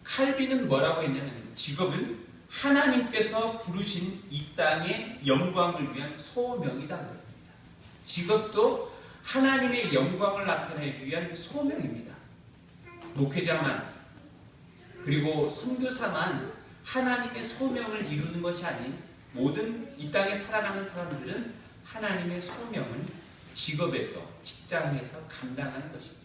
칼빈은 뭐라고 했냐면 직업은 하나님께서 부르신 이 땅의 영광을 위한 소명이다 그랬습니다. 직업도 하나님의 영광을 나타내기 위한 소명입니다. 목회자만 그리고 선교사만 하나님의 소명을 이루는 것이 아닌 모든 이 땅에 살아가는 사람들은 하나님의 소명을 직업에서 직장에서 감당하는 것입니다.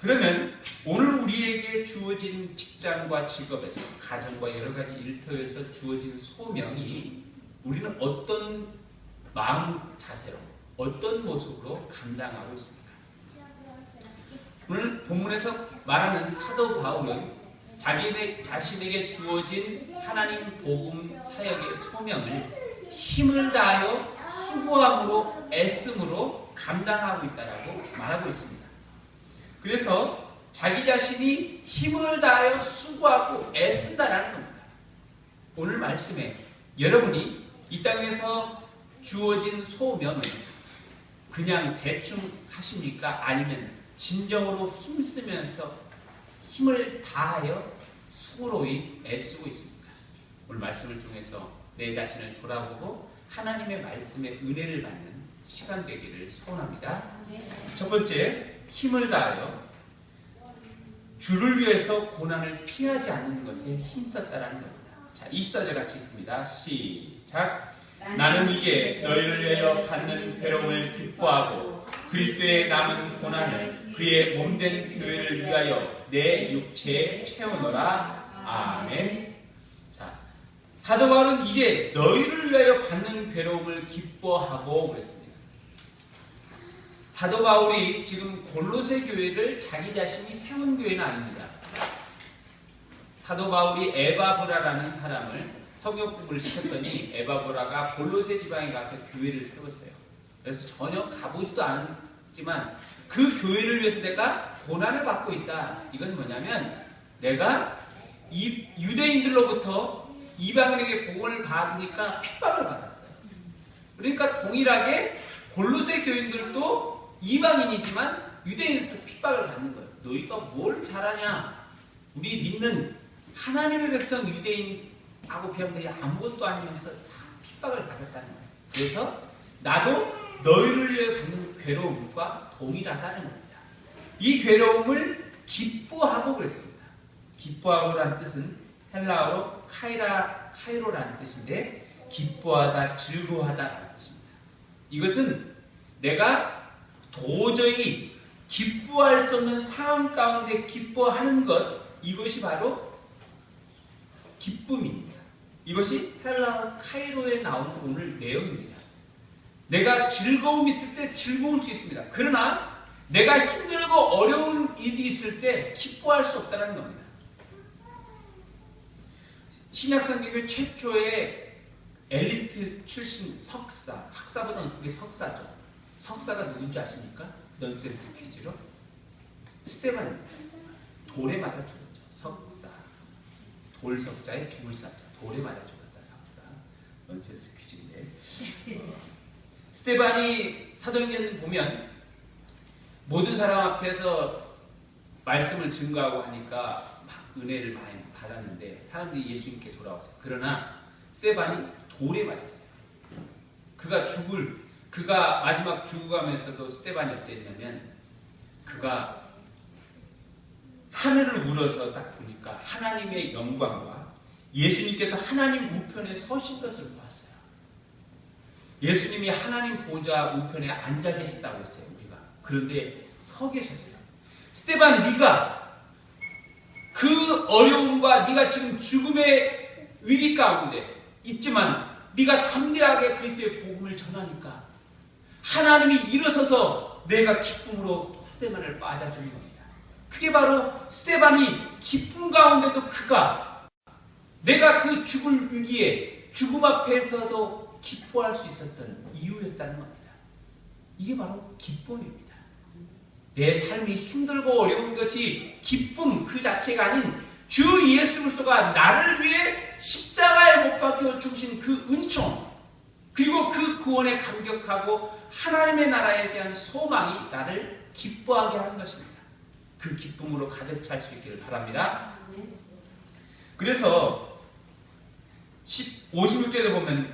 그러면 오늘 우리에게 주어진 직장과 직업에서 가정과 여러 가지 일터에서 주어진 소명이 우리는 어떤 마음 자세로 어떤 모습으로 감당하고 있습니까? 오늘 본문에서 말하는 사도 바울은 자신에게 주어진 하나님 복음 사역의 소명을 힘을 다하여 수고함으로 애씀으로 감당하고 있다라고 말하고 있습니다. 그래서 자기 자신이 힘을 다하여 수고하고 애쓴다라는 겁니다. 오늘 말씀에 여러분이 이 땅에서 주어진 소명을 그냥 대충 하십니까? 아니면 진정으로 힘쓰면서 힘을 다하여 수고로이 애쓰고 있습니까? 오늘 말씀을 통해서 내 자신을 돌아보고 하나님의 말씀의 은혜를 받는 시간 되기를 소원합니다. 첫 번째, 힘을 다하여 주를 위해서 고난을 피하지 않는 것에 힘썼다라는 겁니다. 자, 24절 같이 읽습니다. 시작. 나는 이제 너희를 위하여 받는 괴로움을 기뻐하고 그리스도의 남은 고난을 그의 몸된 교회를 위하여 내 육체에 채우노라. 아멘. 자, 사도 바울은 이제 너희를 위하여 받는 괴로움을 기뻐하고 그랬습니다. 사도 바울이 지금 골로새 교회를 자기 자신이 세운 교회는 아닙니다. 사도 바울이 에바브라라는 사람을 성경 공부를 시켰더니 에바브라가 골로새 지방에 가서 교회를 세웠어요. 그래서 전혀 가보지도 않았지만 그 교회를 위해서 내가 고난을 받고 있다. 이건 뭐냐면 내가 이 유대인들로부터 이방인에게 복음을 받으니까 핍박을 받았어요. 그러니까 동일하게 골로새 교인들도 이방인이지만 유대인들도 핍박을 받는 거예요. 너희가 뭘 잘하냐? 우리 믿는 하나님의 백성 유대인하고 비교하면 아무것도 아니면서 다 핍박을 받았다는 거예요. 그래서 나도 너희를 위해 받는 괴로움과 동일하다는 겁니다. 이 괴로움을 기뻐하고 그랬습니다. 기뻐하고라는 뜻은 헬라어로 카이로라는 뜻인데 기뻐하다, 즐거워하다라는 뜻입니다. 이것은 내가 도저히 기뻐할 수 없는 상황 가운데 기뻐하는 것, 이것이 바로 기쁨입니다. 이것이 헬라어 카이로에 나오는 오늘 내용입니다. 내가 즐거움이 있을 때 즐거울 수 있습니다. 그러나 내가 힘들고 어려운 일이 있을 때 기뻐할 수 없다는 겁니다. 신약성경의 최초의 엘리트 출신 석사, 학사보다는 그게 석사죠. 석사가 누군지 아십니까? 넌센스 퀴즈로 스테반입니다. 돌에 맞아 죽었죠. 석사. 돌석자에 죽을 사자. 돌에 맞아 죽었다. 석사. 넌센스 퀴즈인데 스테반이 사도행전 보면 모든 사람 앞에서 말씀을 증거하고 하니까 막 은혜를 많이 받았는데 사람들이 예수님께 돌아왔어요. 그러나 스테반이 돌에 맞았어요. 그가 마지막 죽어가면서도 스테반이 어땠냐면 그가 하늘을 물어서 딱 보니까 하나님의 영광과 예수님께서 하나님 우편에 서신 것을 보았어요. 예수님이 하나님 보좌 우편에 앉아 계셨다고 했어요. 우리가. 그런데 서 계셨어요. 스테반, 네가 그 어려움과 네가 지금 죽음의 위기 가운데 있지만 네가 담대하게 그리스도의 복음을 전하니까 하나님이 일어서서 내가 기쁨으로 스테반을 맞아주는 겁니다. 그게 바로 스테반이 기쁨 가운데도 내가 그 죽을 위기에 죽음 앞에서도 기뻐할 수 있었던 이유였다는 겁니다. 이게 바로 기쁨입니다. 내 삶이 힘들고 어려운 것이 기쁨 그 자체가 아닌 주 예수 그리스도가 나를 위해 십자가에 못 박혀 죽으신 그 은총 그리고 그 구원에 감격하고 하나님의 나라에 대한 소망이 나를 기뻐하게 하는 것입니다. 그 기쁨으로 가득 찰 수 있기를 바랍니다. 그래서 56절에 보면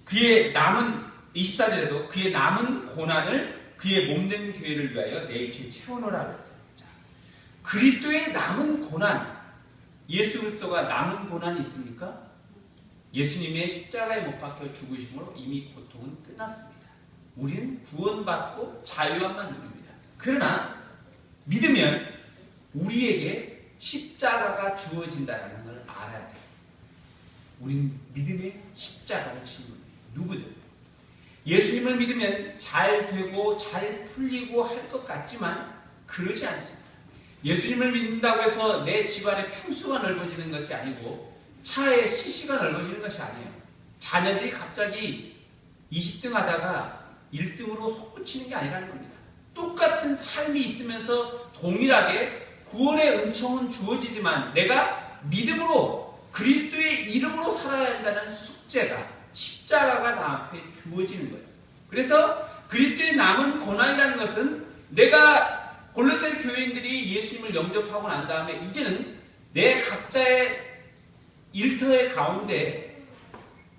그의 남은 24절에도 그의 남은 고난을 그의 몸된 교회를 위하여 내 입에 채워놓으라 그랬어요. 자, 그리스도의 남은 고난, 예수 그리스도가 남은 고난이 있습니까? 예수님의 십자가에 못 박혀 죽으심으로 이미 고통은 끝났습니다. 우리는 구원받고 자유함만 누립니다. 그러나 믿으면 우리에게 십자가가 주어진다는 걸 알아야 돼요. 우리는 믿음의 십자가를 지는 거예요. 누구든. 예수님을 믿으면 잘 되고 잘 풀리고 할 것 같지만 그러지 않습니다. 예수님을 믿는다고 해서 내 집안의 평수가 넓어지는 것이 아니고 차의 CC가 넓어지는 것이 아니에요. 자녀들이 갑자기 20등 하다가 1등으로 솟구치는 게 아니라는 겁니다. 똑같은 삶이 있으면서 동일하게 구원의 은총은 주어지지만 내가 믿음으로 그리스도의 이름으로 살아야 한다는 숙제가 십자가가 나 앞에 주어지는 거예요. 그래서 그리스도의 남은 고난이라는 것은 내가 골로새 교인들이 예수님을 영접하고 난 다음에 이제는 내 각자의 일터의 가운데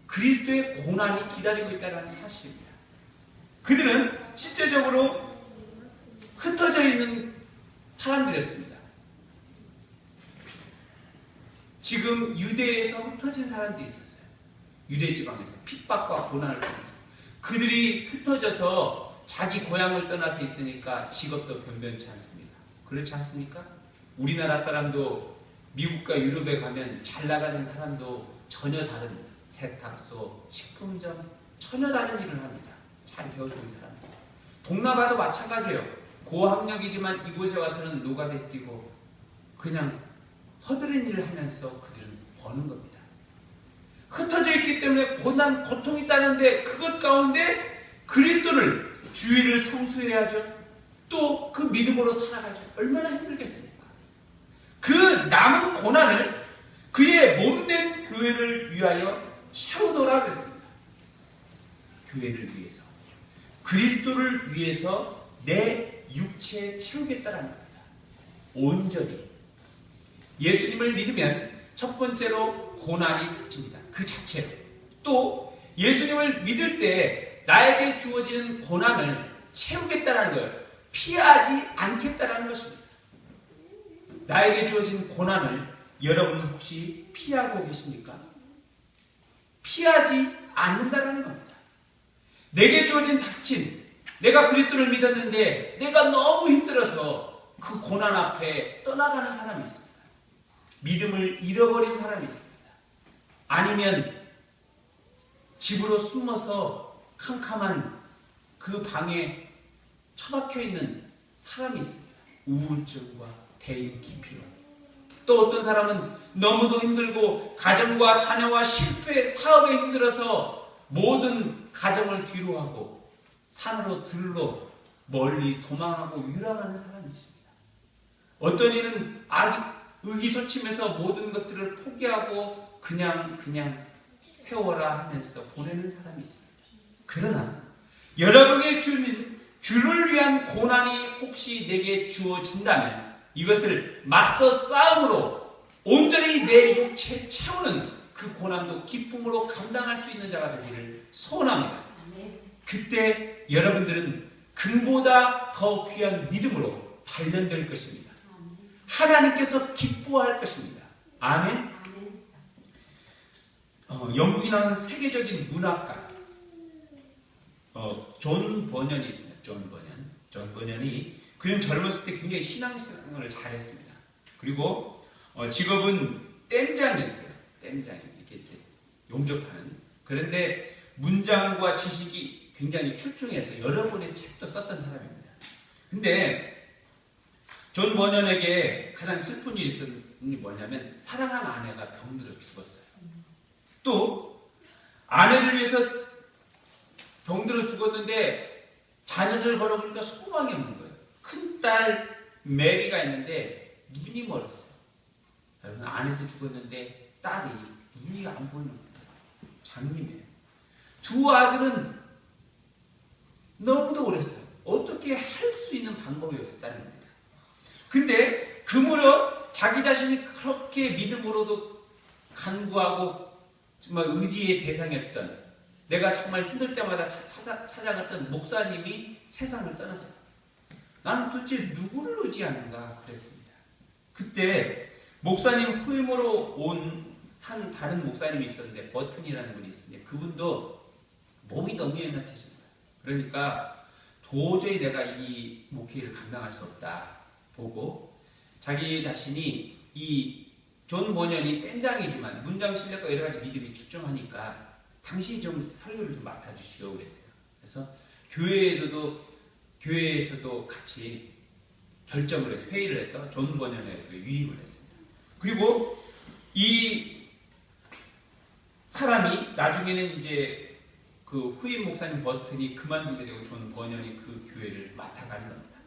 그리스도의 고난이 기다리고 있다는 사실입니다. 그들은 실제적으로 흩어져 있는 사람들이었습니다. 지금 유대에서 흩어진 사람들이 있었어요. 유대 지방에서 핍박과 고난을 통해서 그들이 흩어져서 자기 고향을 떠나서 있으니까 직업도 변변치 않습니다. 그렇지 않습니까? 우리나라 사람도 미국과 유럽에 가면 잘 나가는 사람도 전혀 다른 세탁소, 식품점 전혀 다른 일을 합니다. 잘 배워둔 사람들. 동남아도 마찬가지예요. 고학력이지만 이곳에 와서는 노가대 뛰고 그냥 허드렛 일을 하면서 그들은 버는 겁니다. 흩어져 있기 때문에 고난, 고통이 있다는데 그것 가운데 그리스도를 주의를 성수해야죠. 또 그 믿음으로 살아가죠. 얼마나 힘들겠습니까? 그 남은 고난을 그의 몸된 교회를 위하여 채우노라 그랬습니다. 교회를 위해서. 그리스도를 위해서 내 육체에 채우겠다라는 겁니다. 온전히. 예수님을 믿으면 첫 번째로 고난이 닥칩니다. 그 자체로. 또 예수님을 믿을 때 나에게 주어지는 고난을 채우겠다는 걸 피하지 않겠다는 것입니다. 나에게 주어진 고난을 여러분은 혹시 피하고 계십니까? 피하지 않는다는 겁니다. 내게 주어진 닥친, 내가 그리스도를 믿었는데 내가 너무 힘들어서 그 고난 앞에 떠나가는 사람이 있습니다. 믿음을 잃어버린 사람이 있습니다. 아니면 집으로 숨어서 캄캄한 그 방에 처박혀 있는 사람이 있습니다. 우울증과 대인 기피로. 또 어떤 사람은 너무도 힘들고 가정과 자녀와 실패, 사업에 힘들어서 모든 가정을 뒤로 하고 산으로 들로 멀리 도망하고 유랑하는 사람이 있습니다. 어떤 이는 의기소침해서 모든 것들을 포기하고 그냥 세워라 하면서 보내는 사람이 있습니다. 그러나 여러분의 주를 위한 고난이 혹시 내게 주어진다면 이것을 맞서 싸움으로 온전히 내 육체에 채우는 그 고난도 기쁨으로 감당할 수 있는 자가 되기를 소원합니다. 그때 여러분들은 금보다 더 귀한 믿음으로 단련될 것입니다. 하나님께서 기뻐할 것입니다. 아멘. 영국이 나온 세계적인 문학가 존 버년이 있습니다. 존 버년이 그는 젊었을 때 굉장히 신앙생활을 잘했습니다. 그리고 직업은 댐장이었어요. 댐장이 이렇게 용접하는. 그런데 문장과 지식이 굉장히 출중해서 여러 권의 책도 썼던 사람입니다. 근데 존 버년에게 가장 슬픈 일이 있었던 게 뭐냐면 사랑한 아내가 병들어 죽었어요. 또 아내를 위해서 병들어 죽었는데 자녀를 걸어보니까 소망이 없는 거예요. 큰딸 메리가 있는데 눈이 멀었어요. 여러분 아내도 죽었는데 딸이 눈이 안 보이는 거예요. 장님이에요. 두 아들은 너무도 어렸어요. 어떻게 할 수 있는 방법이 없었다는 겁니다. 근데 그 무렵 자기 자신이 그렇게 믿음으로도 간구하고 정말 의지의 대상이었던, 내가 정말 힘들 때마다 찾아갔던 목사님이 세상을 떠났어요. 나는 도대체 누구를 의지하는가 그랬습니다. 그때 목사님 후임으로 온 한 다른 목사님이 있었는데, 버튼이라는 분이 있었는데, 그분도 몸이 너무 연약해진 거예요. 그러니까 도저히 내가 이 목회를 감당할 수 없다 보고, 자기 자신이 이 존 버년이 땡장이지만 문장 실력과 여러 가지 믿음이 출중하니까 당신이 좀 설교를 좀 맡아주시오 그랬어요. 그래서 교회에서도 같이 결정을 해서 회의를 해서 존 버년에 유임을 했습니다. 그리고 이 사람이 나중에는 이제 그 후임 목사님 버튼이 그만두게 되고 존 버년이 그 교회를 맡아가는 겁니다.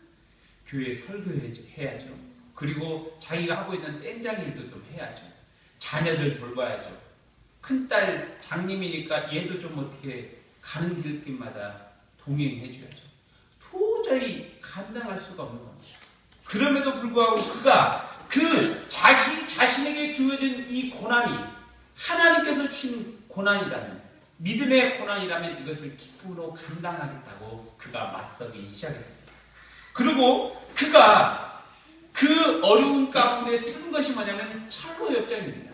교회에 설교해야죠. 그리고 자기가 하고 있는 땡장 일도 좀 해야죠. 자녀들 돌봐야죠. 큰딸 장님이니까 얘도 좀 어떻게 가는 길길마다 동행해줘야죠. 도저히 감당할 수가 없는 겁니다. 그럼에도 불구하고 그가 그 자신에게 주어진 이 고난이 하나님께서 주신 고난이라면, 믿음의 고난이라면 이것을 기쁨으로 감당하겠다고 그가 맞서기 시작했습니다. 그리고 그가 그 어려운 가운데 쓴 것이 뭐냐면 철로역정입니다.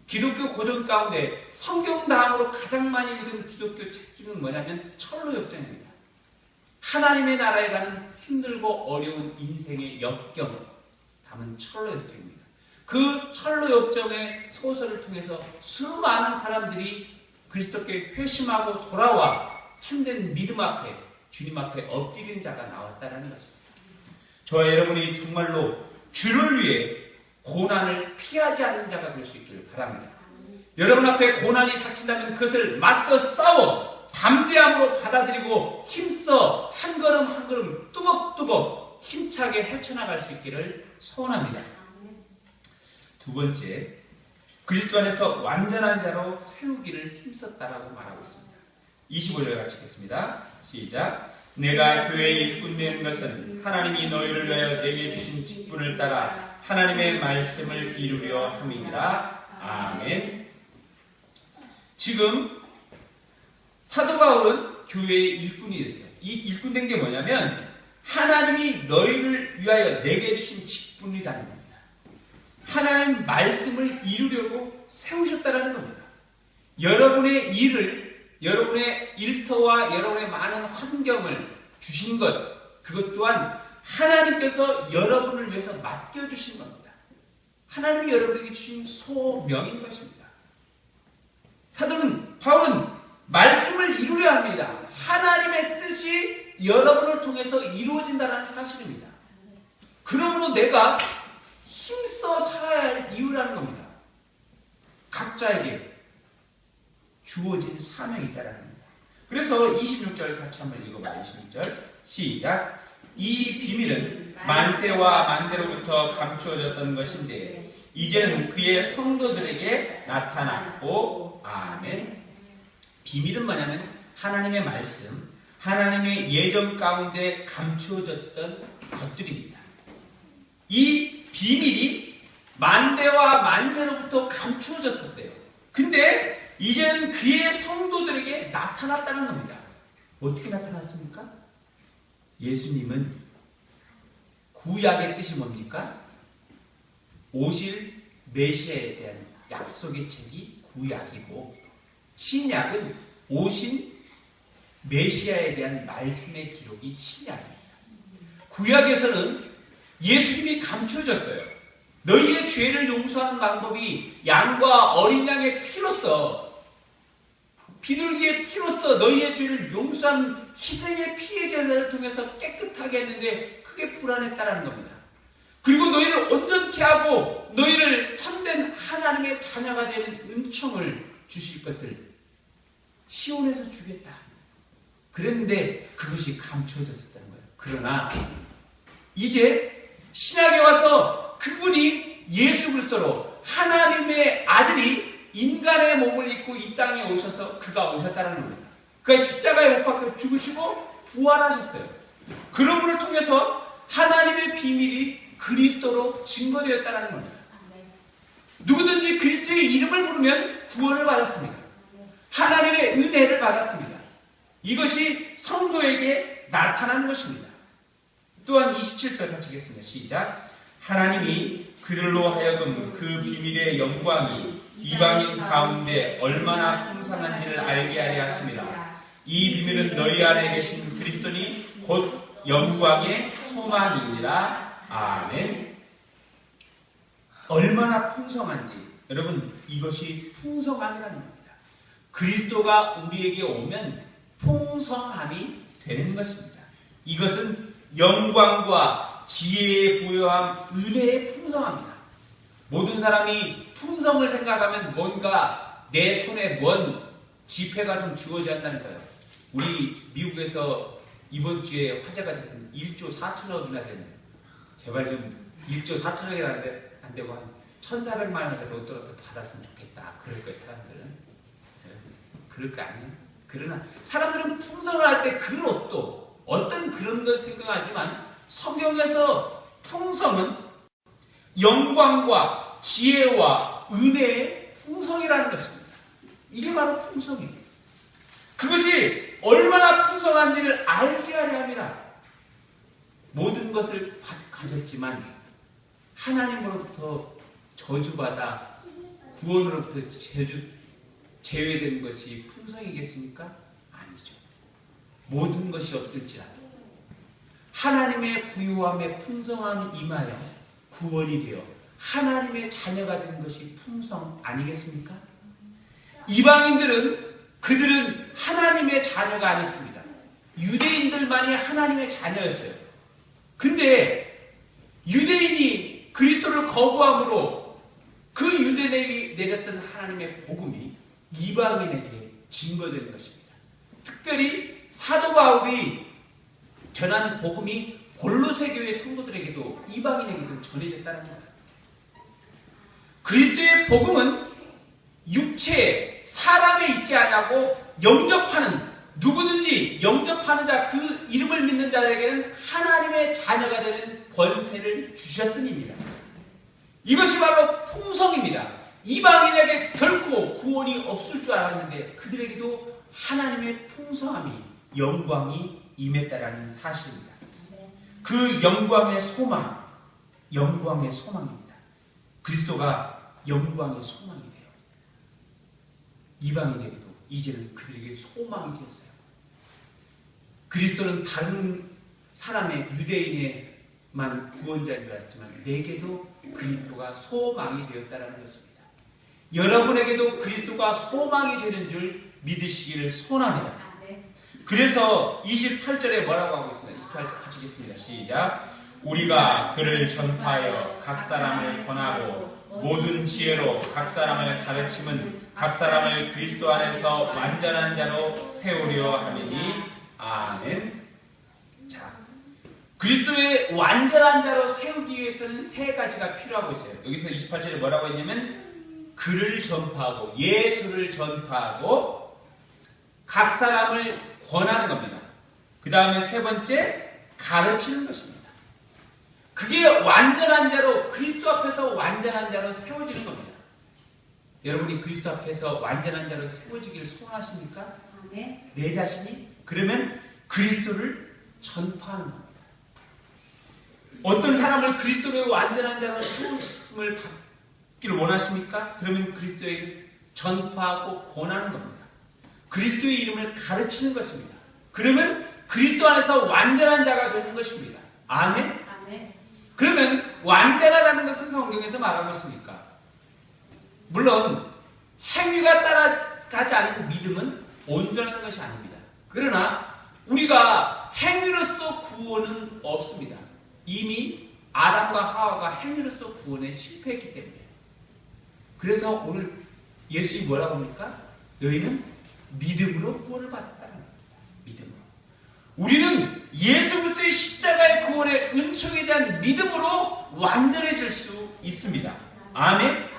기독교 고전 가운데 성경다음으로 가장 많이 읽은 기독교 책 중은 뭐냐면 철로역정입니다. 하나님의 나라에 가는 힘들고 어려운 인생의 역경 담은 철로역정입니다. 그 철로역정의 소설을 통해서 수많은 사람들이 그리스도께 회심하고 돌아와 참된 믿음 앞에, 주님 앞에 엎드린 자가 나왔다는 것입니다. 저와 여러분이 정말로 주를 위해 고난을 피하지 않는 자가 될 수 있기를 바랍니다. 여러분 앞에 고난이 닥친다면 그것을 맞서 싸워 담대함으로 받아들이고 힘써 한 걸음 한 걸음 뚜벅뚜벅 힘차게 헤쳐나갈 수 있기를 소원합니다. 두 번째, 그리스도 안에서 완전한 자로 세우기를 힘썼다라고 말하고 있습니다. 25절 같이 읽겠습니다. 시작. 내가 교회에 일꾼 되는 것은 하나님이 너희를 위하여 내게 주신 직분을 따라 하나님의 말씀을 이루려 함이니라. 아멘. 지금 사도 바울은 교회의 일꾼이 됐어요. 이 일꾼 된 게 뭐냐면 하나님이 너희를 위하여 내게 주신 직분이라는 겁니다. 하나님 말씀을 이루려고 세우셨다는 겁니다. 여러분의 일을, 여러분의 일터와 여러분의 많은 환경을 주신 것, 그것 또한 하나님께서 여러분을 위해서 맡겨주신 겁니다. 하나님이 여러분에게 주신 소명인 것입니다. 사도는, 바울은 말씀을 이루려 합니다. 하나님의 뜻이 여러분을 통해서 이루어진다는 사실입니다. 그러므로 내가 힘써 살아야 할 이유라는 겁니다. 각자에게 주어진 사명이 있다는 겁니다. 그래서 26절 같이 한번 읽어봐요. 26절 시작. 이 비밀은 만세와 만대로부터 감추어졌던 것인데 이제는 그의 성도들에게 나타났고. 아멘. 비밀은 뭐냐면 하나님의 말씀, 하나님의 예정 가운데 감추어졌던 것들입니다. 이 비밀이 만대와 만세로부터 감추어졌었대요. 근데 이제는 그의 성도들에게 나타났다는 겁니다. 어떻게 나타났습니까? 예수님은 구약의 뜻이 뭡니까? 오실 메시아에 대한 약속의 책이 구약이고, 신약은 오신 메시아에 대한 말씀의 기록이 신약입니다. 구약에서는 예수님이 감춰졌어요. 너희의 죄를 용서하는 방법이 양과 어린 양의 피로써, 비둘기의 피로써 너희의 죄를 용서하는 희생의 피해 제사를 통해서 깨끗하게 했는데 그게 불안했다라는 겁니다. 그리고 너희를 온전케 하고 너희를 참된 하나님의 자녀가 되는 은총을 주실 것을 시온에서 주겠다. 그런데 그것이 감춰졌었다는 거예요. 그러나 이제 신약에 와서 그분이 예수 그리스도로 하나님의 아들이 인간의 몸을 입고 이 땅에 오셔서 그가 오셨다는 겁니다. 그가 십자가에 못 박혀 죽으시고 부활하셨어요. 그런 분을 통해서 하나님의 비밀이 그리스도로 증거되었다는 겁니다. 누구든지 그리스도의 이름을 부르면 구원을 받았습니다. 하나님의 은혜를 받았습니다. 이것이 성도에게 나타난 것입니다. 또한 27절 같이 읽겠습니다. 시작. 하나님이 그들로 하여금 그 비밀의 영광이 이방인 가운데 얼마나 풍성한지를 알게 하려 하십니다. 이 비밀은 너희 안에 계신 그리스도니 곧 영광의 소망이니라. 아멘. 얼마나 풍성한지, 여러분, 이것이 풍성함이라는 겁니다. 그리스도가 우리에게 오면 풍성함이 되는 것입니다. 이것은 영광과 지혜의 부요함, 은혜의 풍성함입니다. 모든 사람이 풍성을 생각하면 뭔가 내 손에 뭔 지폐가 좀 주어져야 한다는 거예요. 우리 미국에서 이번 주에 화제가 된 1조 4천억이나 되는, 제발 좀 1조 4천억이 안 되고 한 1,400만 원짜리 로또라도 받았으면 좋겠다. 그럴 거예요, 사람들은. 그럴 거 아니에요? 그러나 사람들은 풍성을 할 때 그 로또, 어떤 그런 걸 생각하지만 성경에서 풍성은 영광과 지혜와 은혜의 풍성이라는 것입니다. 이게 바로 풍성이에요. 그것이 얼마나 풍성한지를 알게 하려 함이라. 모든 것을 가졌지만 하나님으로부터 저주받아 구원으로부터 제외된 것이 풍성이겠습니까? 아니죠. 모든 것이 없을지라도 하나님의 부유함에 풍성함이 임하여 구원이 되어 하나님의 자녀가 된 것이 풍성 아니겠습니까? 이방인들은 그들은 하나님의 자녀가 아니었습니다. 유대인들만이 하나님의 자녀였어요. 근데 유대인이 그리스도를 거부함으로 그 유대인에게 내렸던 하나님의 복음이 이방인에게 증거되는 것입니다. 특별히 사도 바울이 전한 복음이 골로새 교회 성도들에게도 이방인에게도 전해졌다는 거예요. 그리스도의 복음은 육체, 사람에 있지 아니하고 영접하는, 누구든지 영접하는 자, 그 이름을 믿는 자에게는 하나님의 자녀가 되는 권세를 주셨으니입니다. 이것이 바로 풍성입니다. 이방인에게 결코 구원이 없을 줄 알았는데 그들에게도 하나님의 풍성함이, 영광이 임했다라는 사실입니다. 그 영광의 소망, 영광의 소망입니다. 그리스도가 영광의 소망이 돼요. 이방인에게도 이제는 그들에게 소망이 되었어요. 그리스도는 다른 사람의, 유대인에만 구원자인 줄 알았지만 내게도 그리스도가 소망이 되었다는 것입니다. 여러분에게도 그리스도가 소망이 되는 줄 믿으시기를 소원합니다. 그래서 28절에 뭐라고 하고 있습니다. 28절 같이 읽겠습니다. 시작. 우리가 그를 전파하여 각 사람을 권하고 모든 지혜로 각 사람을 가르침은 각 사람을 그리스도 안에서 완전한 자로 세우려 함이니. 아멘. 자, 그리스도의 완전한 자로 세우기 위해서는 세 가지가 필요하고 있어요. 여기서 28절에 뭐라고 했냐면 그를 전파하고, 예수를 전파하고 각 사람을 권하는 겁니다. 그 다음에 세 번째, 가르치는 것입니다. 그게 완전한 자로, 그리스도 앞에서 완전한 자로 세워지는 겁니다. 여러분이 그리스도 앞에서 완전한 자로 세워지기를 소원하십니까? 네. 내 자신이? 그러면 그리스도를 전파하는 겁니다. 어떤 사람을 그리스도의 완전한 자로 세움을 받기를 원하십니까? 그러면 그리스도에게 전파하고 권하는 겁니다. 그리스도의 이름을 가르치는 것입니다. 그러면 그리스도 안에서 완전한 자가 되는 것입니다. 아멘? 아멘. 그러면 완전하다는 것은 성경에서 말하고 있습니까? 물론 행위가 따라가지 않은 믿음은 온전한 것이 아닙니다. 그러나 우리가 행위로서 구원은 없습니다. 이미 아담과 하와가 행위로서 구원에 실패했기 때문에. 그래서 오늘 예수님이 뭐라고 합니까? 너희는 믿음으로 구원을 받았다는 겁니다. 믿음으로. 우리는 예수 그리스도의 십자가의 구원의 은총에 대한 믿음으로 완전해질 수 있습니다. 아멘.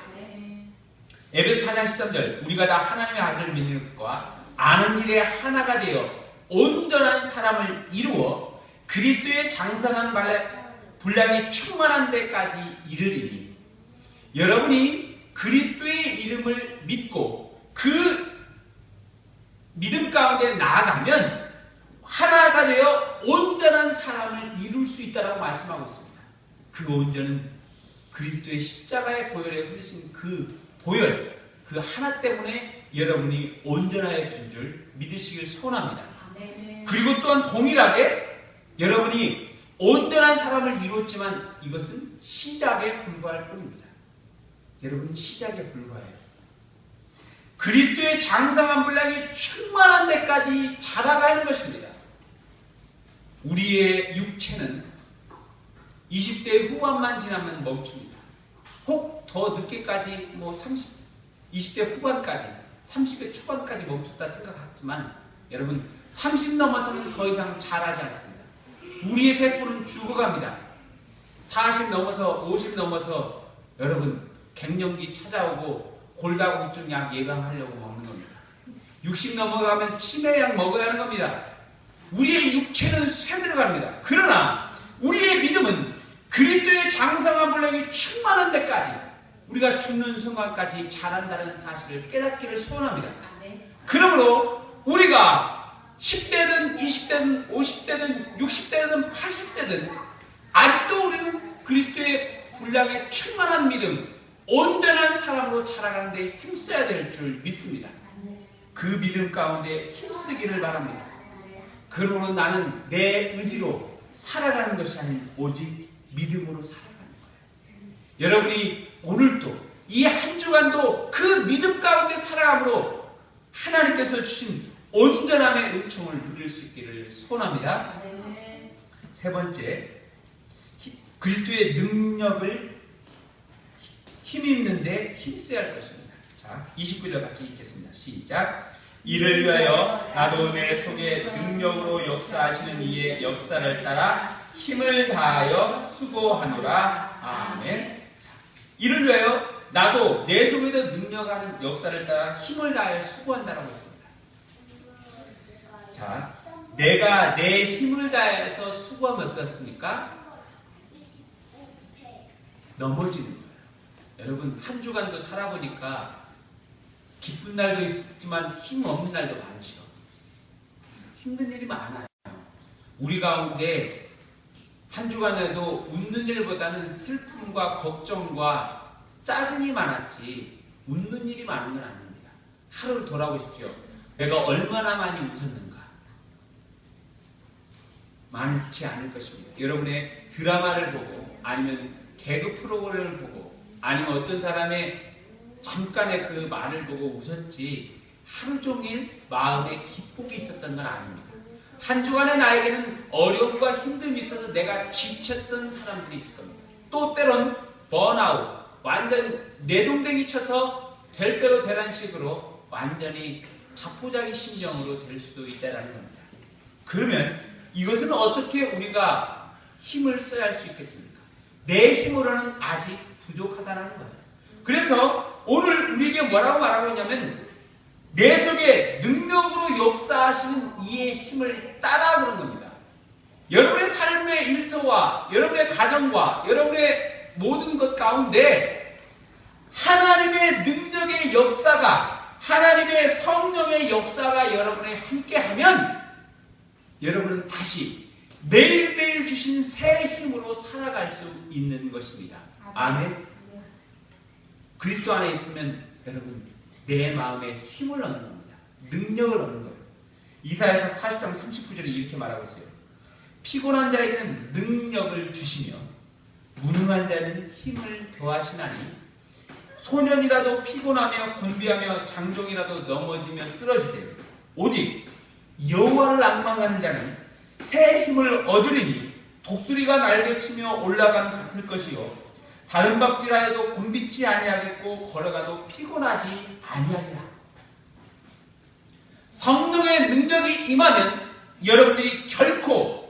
에베소 4장 13절 우리가 다 하나님의 아들을 믿는 것과 아는 일에 하나가 되어 온전한 사람을 이루어 그리스도의 장성한 분량이 충만한 데까지 이르리니 여러분이 그리스도의 이름을 믿고 그 믿음 가운데 나아가면 하나가 되어 온전한 사람을 이룰 수 있다고 말씀하고 있습니다. 그 온전은 그리스도의 십자가의 보혈에 흐르신 그 보혈, 그 하나 때문에 여러분이 온전하여 준 줄 믿으시길 소원합니다. 그리고 또한 동일하게 여러분이 온전한 사람을 이뤘지만 이것은 시작에 불과할 뿐입니다. 여러분 시작에 불과해요. 그리스도의 장성한 분량이 충만한 데까지 자라가는 것입니다. 우리의 육체는 20대 후반만 지나면 멈춥니다. 혹 더 늦게까지 20대 후반까지 30대 초반까지 멈췄다 생각하지만 여러분 30 넘어서는 더 이상 자라지 않습니다. 우리의 세포는 죽어갑니다. 40 넘어서 50 넘어서 여러분 갱년기 찾아오고 골다공증 약 예방하려고 먹는 겁니다. 60 넘어가면 치매약 먹어야 하는 겁니다. 우리의 육체는 쇠들어갑니다. 그러나 우리의 믿음은 그리스도의 장성한 분량이 충만한 데까지 우리가 죽는 순간까지 자란다는 사실을 깨닫기를 소원합니다. 그러므로 우리가 10대든 20대든 50대든 60대든 80대든 아직도 우리는 그리스도의 분량에 충만한 믿음, 온전한 사람으로 자라가는 데 힘써야 될 줄 믿습니다. 그 믿음 가운데 힘쓰기를 바랍니다. 그러므로 나는 내 의지로 살아가는 것이 아닌 오직 믿음으로 살아가는 거예요. 여러분이 오늘도 이 한 주간도 그 믿음 가운데 살아감으로 하나님께서 주신 온전함의 은총을 누릴 수 있기를 소원합니다. 세 번째, 그리스도의 능력을 힘입는 데 힘써야 할 것입니다. 자, 29절 같이 읽겠습니다. 시작. 이를 위하여 나도 내 속에 능력으로 역사하시는 이의 역사를 따라 힘을 다하여 수고하노라. 아멘. 이를 위하여 나도 내 속에도 능력하는 역사를 따라 힘을 다하여 수고한다라고 했습니다. 자, 내가 내 힘을 다해서 수고하면 어떻습니까? 넘어지는 거예요. 여러분 한 주간도 살아보니까 기쁜 날도 있지만 힘 없는 날도 많죠. 힘든 일이 많아요. 우리 가운데 한 주간에도 웃는 일보다는 슬픔과 걱정과 짜증이 많았지 웃는 일이 많은 건 아닙니다. 하루를 돌아보십시오. 내가 얼마나 많이 웃었는가. 많지 않을 것입니다. 여러분의 드라마를 보고 아니면 개그 프로그램을 보고 아니면 어떤 사람의 잠깐의 그 말을 보고 웃었지 하루 종일 마음에 기쁨이 있었던 건 아닙니다. 한 주간의 나에게는 어려움과 힘듦이 있어서 내가 지쳤던 사람들이 있을 겁니다. 또 때론 번아웃, 완전 내동댕이 쳐서 될 대로 되란 식으로 완전히 자포자기 심정으로 될 수도 있다는 겁니다. 그러면 이것은 어떻게 우리가 힘을 써야 할 수 있겠습니까? 내 힘으로는 아직 부족하다는 거예요. 그래서 오늘 우리에게 뭐라고 말하고 있냐면 내 속에 능력으로 역사하시는 이의 힘을 따라 그런 겁니다. 여러분의 삶의 일터와 여러분의 가정과 여러분의 모든 것 가운데 하나님의 능력의 역사가 하나님의 성령의 역사가 여러분에 함께하면 여러분은 다시 매일매일 주신 새 힘으로 살아갈 수 있는 것입니다. 아멘. 그리스도 안에 있으면 여러분 내 마음에 힘을 얻는 겁니다. 능력을 얻는 거예요. 이사야서 40장 39절에 이렇게 말하고 있어요. 피곤한 자에게는 능력을 주시며 무능한 자에는 힘을 더하시나니 소년이라도 피곤하며 곤비하며 장종이라도 넘어지며 쓰러지되 오직 여호와를 앙망하는 자는 새 힘을 얻으리니 독수리가 날개치며 올라감 같을 것이요 다른 박질하여도 곤비치 아니하겠고 걸어가도 피곤하지 아니하리라. 성령의 능력이 임하면 여러분들이 결코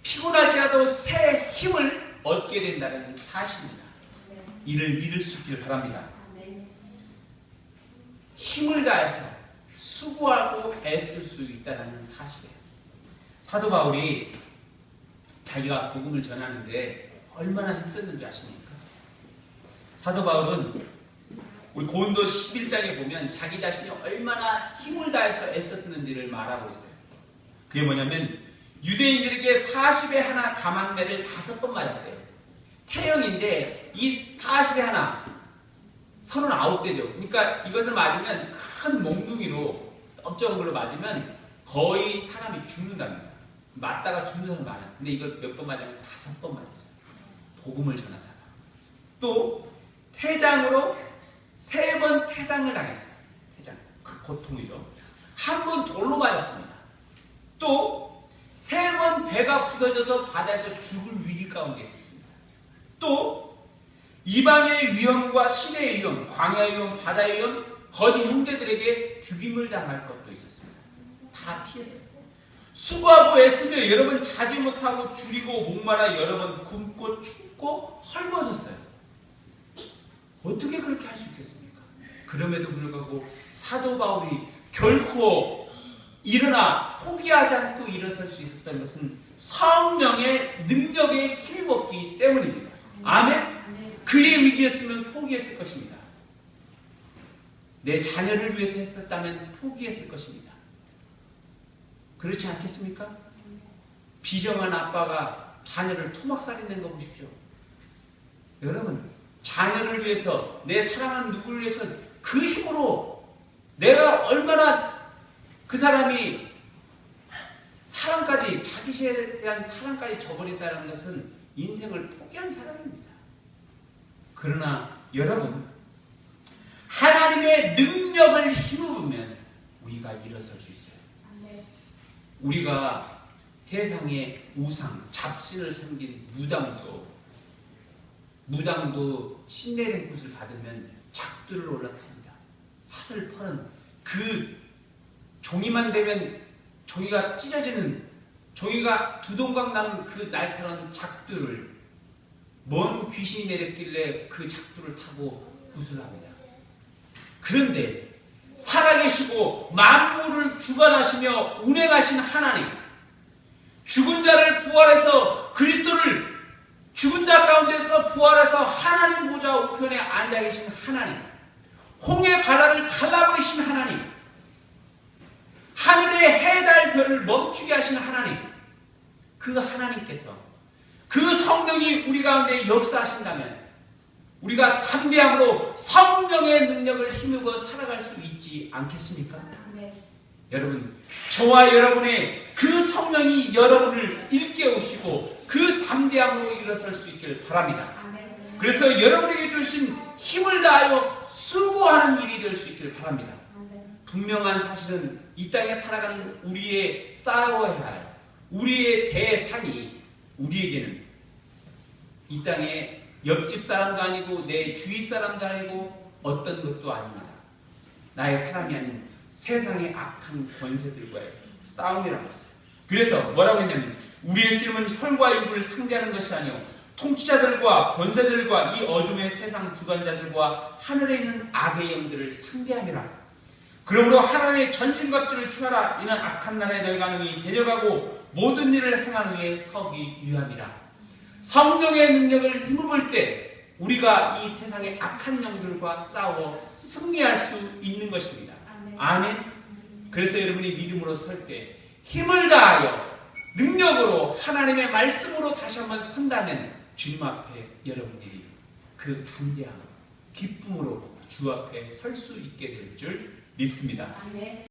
피곤할지라도 새 힘을 얻게 된다는 사실입니다. 이를 믿을 수 있기를 바랍니다. 힘을 다해서 수고하고 애쓸 수 있다는 사실이에요. 사도 바울이 자기가 복음을 전하는데 얼마나 힘썼는지 아십니까? 사도 바울은 우리 고린도 11장에 보면 자기 자신이 얼마나 힘을 다해서 애썼는지를 말하고 있어요. 그게 뭐냐면 유대인들에게 40에 하나 감한매를 5번 맞았대요. 태형인데 이 40에 하나 39대죠. 그러니까 이것을 맞으면 큰 몽둥이로 넓적한 걸로 맞으면 거의 사람이 죽는답니다. 맞다가 죽는 사람 많아요. 근데 이걸 몇 번 맞으면 5번 맞았어요. 복음을 전하다가. 또 태장으로 3번 태장을 당했어요. 태장. 그 고통이죠. 한 번 돌로 맞았습니다. 또 3번 배가 부서져서 바다에서 죽을 위기 가운데 있었습니다. 또 이방의 위험과 신의 위험, 광야의 위험, 바다의 위험, 거짓 형제들에게 죽임을 당할 것도 있었습니다. 다 피했어요. 수고하고 애쓰며 여러 번 자지 못하고 줄이고 목마라 여러 번 굶고 춥고 헐벗었어요. 어떻게 그렇게 할 수 있겠습니까? 그럼에도 불구하고 사도 바울이 결코 일어나 포기하지 않고 일어설 수 있었던 것은 성령의 능력에 힘입었기 때문입니다. 아멘? 그의 의지였으면 포기했을 것입니다. 내 자녀를 위해서 했었다면 포기했을 것입니다. 그렇지 않겠습니까? 비정한 아빠가 자녀를 토막살인낸 거 보십시오. 여러분, 자녀를 위해서, 내 사랑하는 누구를 위해서 그 힘으로 내가 얼마나 그 사람이 사랑까지, 자기 죄에 대한 사랑까지 저버린다는 것은 인생을 포기한 사람입니다. 그러나 여러분, 하나님의 능력을 힘입으면 우리가 일어설 수 있어요. 우리가 세상의 우상, 잡신을 섬긴 무당도 신내린 곳을 받으면 작두를 올라탑니다. 사슬 퍼는 그 종이만 되면 종이가 찢어지는, 종이가 두동강 나는 그 날카로운 작두를 뭔 귀신이 내렸길래 그 작두를 타고 구슬합니다. 그런데 살아계시고 만물을 주관하시며 운행하신 하나님, 죽은 자를 부활해서 그리스도를 죽은 자 가운데서 부활해서 하나님 보좌 우편에 앉아 계신 하나님, 홍해 바다를 갈라버리신 하나님, 하늘의 해, 달, 별을 멈추게 하신 하나님, 그 하나님께서 그 성령이 우리 가운데 역사하신다면 우리가 담대함으로 성령의 능력을 힘입어 살아갈 수 있지 않겠습니까? 네. 여러분, 저와 여러분의 그 성령이 여러분을 일깨우시고 그 담대함으로 일어설 수 있길 바랍니다. 네. 그래서 여러분에게 주신 힘을 다하여 수고하는 일이 될 수 있길 바랍니다. 네. 분명한 사실은 이 땅에 살아가는 우리의 쌓아야 할 우리의 대상이 우리에게는 이 땅에 옆집 사람도 아니고 내 주위 사람도 아니고 어떤 것도 아닙니다. 나의 사람이 아닌 세상의 악한 권세들과의 싸움이라고 했어요. 그래서 뭐라고 했냐면 우리의 쓰임은 혈과 육을 상대하는 것이 아니요 통치자들과 권세들과 이 어둠의 세상 주관자들과 하늘에 있는 악의 영들을 상대함이라. 그러므로 하나님의 전신갑주를 취하라. 이는 악한 날에 너희가 능히 대적하고 모든 일을 행한 후에 서기 위함이라. 성령의 능력을 힘입을 때 우리가 이 세상의 악한 영들과 싸워 승리할 수 있는 것입니다. 아멘. 그래서 여러분이 믿음으로 설 때 힘을 다하여 능력으로 하나님의 말씀으로 다시 한번 선다면 주님 앞에 여러분들이 그 담대함, 기쁨으로 주 앞에 설 수 있게 될 줄 믿습니다. 아멘.